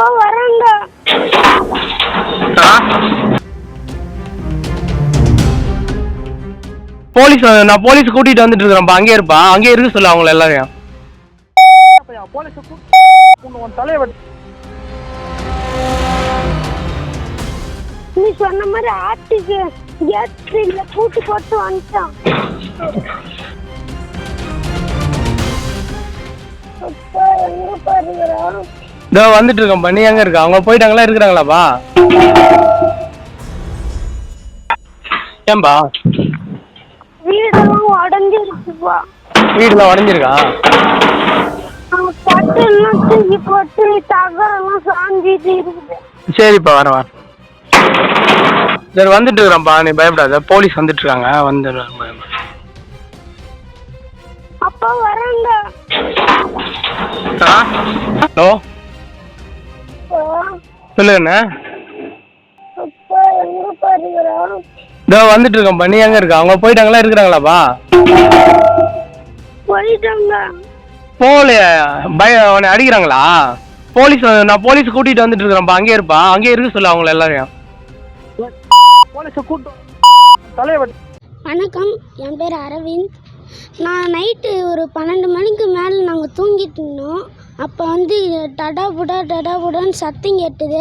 அப்பா வராங்க. போலீஸ், நான் போலீஸ் கூட்டிட்டு வந்துட்டு இருக்கிறேன்ப்பா. அங்கே இருப்பா, அங்கே இருக்க சொல்லு அவங்கள எல்லாரையும். நீ சொன்ன மாதிரி ஆட்டுக்கு கேட்ல பூட்டு போட்டு வந்துட்டான். அப்பா எங்க பாருங்கடா. இதோ வந்துட்டு இருக்கேன்ப்பா. நீ எங்க இருக்க? அவங்க போயிட்டாங்களா, இருக்கிறாங்களாப்பா? ஏன்பா? வீடெல்லாம் உடஞ்சிருச்சுப்பா. வீடுலாம் உடஞ்சிருக்கா? கட்டெல்லாம் தூக்கி போட்டு தகரெல்லாம் சாஞ்சிட்டு இருக்குது. சரிப்பா, வரேன். சரி, வந்துட்டு இருக்கிறேன்ப்பா, நீ பயப்படாத. போலீஸ் வந்துட்டு இருக்காங்க, வந்துடுறாங்க. அப்பா வராங்க. ஹலோ, சொல்லுங்கண்ணா. அப்பா எங்க பாருங்கடா. இதோ வந்துட்டு இருக்கேன்ப்பா. நீ எங்க இருக்க? அவங்க போயிட்டாங்களா, இருக்கிறாங்களாப்பா? போயிட்டாங்க. போகலையா? உன்னை அடிக்கிறாங்களா? போலீஸ், நான் போலீஸ் கூட்டிட்டு வந்துட்டு இருக்கிறேன்ப்பா. அங்கே இருப்பா, அங்கே இருக்க சொல்லு அவங்கள எல்லாரையும். வணக்கம், என் பேர் அரவிந்த். நான் நைட்டு ஒரு 12 மணிக்கு மேலே நாங்கள் தூங்கிட்டு இருந்தோம். அப்போ வந்து டடாபுடான்னு சத்தம் கேட்டுது.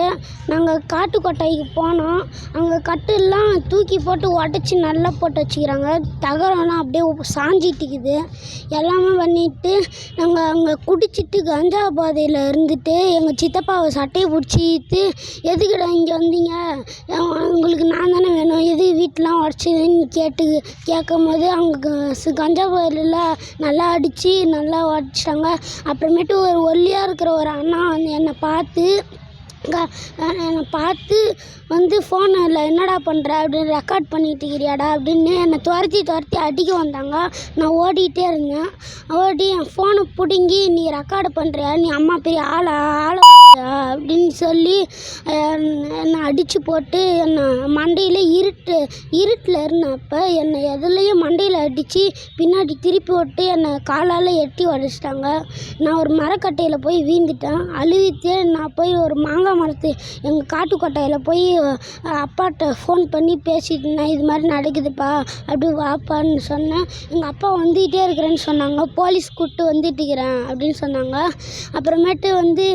நாங்கள் காட்டுக்கொட்டைக்கு போனோம். அங்கே கட்டெல்லாம் தூக்கி போட்டு உடச்சி நல்லா போட்டு வச்சுக்கிறாங்க. தகரம்லாம் அப்படியே சாஞ்சிட்டுக்குது. எல்லாமே பண்ணிட்டு நாங்கள் அங்கே குடிச்சிட்டு கஞ்சா பாதையில் இருந்துட்டு எங்கள் சித்தப்பாவை சட்டையை பிடிச்சிட்டு, எதுக்குடா இங்கே வந்தீங்க, உங்களுக்கு நான் தானே வேணும், எது வீட்டெலாம் உடச்சிதுன்னு கேட்கும் போது அவங்க கஞ்சா பாதையில் நல்லா அடித்து நல்லா உடச்சிட்டாங்க. அப்புறமேட்டு ஒரு ஒல்லியாக இருக்கிற ஒரு அண்ணா வந்து என்னை பார்த்து வந்து ஃபோனில் என்னடா பண்ணுற அப்படின்னு, ரெக்கார்ட் பண்ணிட்டு இருக்கிறியாடா அப்படின்னு என்னை துரத்தி அடிக்க வந்தாங்க. நான் ஓடிக்கிட்டே இருந்தேன். ஓடி என் ஃபோனை பிடுங்கி, நீ ரெக்கார்டு பண்ணுறியா, நீ அம்மா பெரிய ஆளை அப்படின்னு சொல்லி என்னை அடித்து போட்டு என்னை மண்டையில் இருட்டில் இருந்தேன். அப்போ என்னை எதுலேயும் மண்டையில் அடித்து பின்னாடி திருப்பி விட்டு என்னை காலால் எட்டி உடச்சிட்டாங்க. நான் ஒரு மரக்கட்டையில் போய் வீழ்ந்துட்டேன். அழுவிட்டு நான் போய் ஒரு மாங்காய் மரத்து எங்கள் காட்டுக்கொட்டையில் போய் அப்பாட்ட ஃபோன் பண்ணி பேசிட்டு இருந்தேன். இது மாதிரி நடக்குதுப்பா, அப்படி வாப்பான்னு சொன்னேன். எங்கள் அப்பா வந்துக்கிட்டே இருக்கிறேன்னு சொன்னாங்க. போலீஸ் கூப்பிட்டு வந்துட்டு இருக்கிறேன் அப்படின்னு சொன்னாங்க. அப்புறமேட்டு வந்து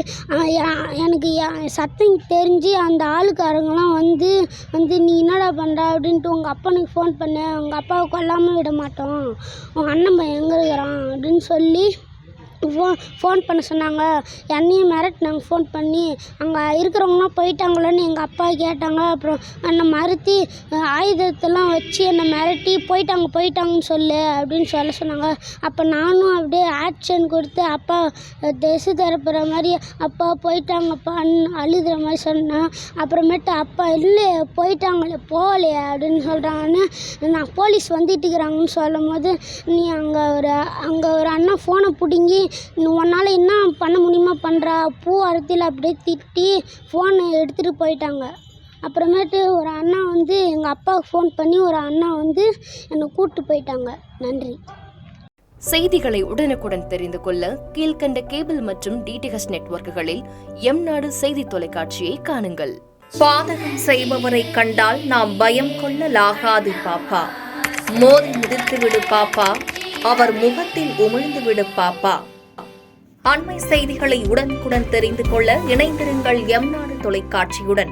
எனக்கு சத்தம் தெரிஞ்சு அந்த ஆளுக்காரங்களாம் வந்து நீ என்னடா பண்ணுற அப்படின்ட்டு, உங்கள் அப்பனுக்கு ஃபோன் பண்ணேன், உங்கள் அப்பாவை கொல்லாமல் விட மாட்டோம், உங்கள் அண்ணன் பையன் எங்கே இருக்கிறான் அப்படின்னு சொல்லி ஃபோன் பண்ண சொன்னாங்க. என்னையும் மிரட்டினாங்க ஃபோன் பண்ணி. அங்கே இருக்கிறவங்களாம் போயிட்டாங்களோன்னு எங்கள் அப்பா கேட்டாங்க. அப்புறம் என்னை மறுத்தி ஆயுதத்தெல்லாம் வச்சு என்னை மிரட்டி போயிட்டாங்கன்னு சொல்லு அப்படின்னு சொல்ல சொன்னாங்க. அப்போ நானும் அப்படியே ஆக்ஷன் கொடுத்து அப்பா திசை தரப்புற மாதிரி, அப்பா போயிட்டாங்கப்பா அழுகிற மாதிரி சொன்னேன். அப்புறமேட்டு அப்பா இல்லை போயிட்டாங்களே போகலையே அப்படின்னு சொல்கிறாங்கன்னு, நான் போலீஸ் வந்துட்டு இருக்கிறாங்கன்னு சொல்லும் போது, நீ அங்கே ஒரு அண்ணா ஃபோனை பிடுங்கி, உன்னால் என்ன பண்ண முடியுமா பண்ணுறா, பூ அறுத்தியில் அப்படியே திட்டி ஃபோனை எடுத்துகிட்டு போயிட்டாங்க. அப்புறமேட்டு ஒரு அண்ணா வந்து எங்கள் அப்பாவுக்கு ஃபோன் பண்ணி ஒரு அண்ணா வந்து என்னை கூப்பிட்டு போயிட்டாங்க. நன்றி. செய்திகளை உடனுக்குடன் தெரிந்து கொள்ள கீழ்கண்ட கேபிள் மற்றும் டிடிஹெச் நெட்வொர்க்குகளில் எம்நாடு செய்தி தொலைக்காட்சியை காணுங்கள். பாதகம் செய்பவரை கண்டால் நாம் பயம் கொள்ளலாகாது பாப்பா, மோதி மிதித்து விடு பாப்பா, அவர் முகத்தில் உமிழ்ந்து விடு பாப்பா. அண்மை செய்திகளை உடனுக்குடன் தெரிந்து கொள்ள இணைந்திருங்கள் எம்நாடு தொலைக்காட்சியுடன்.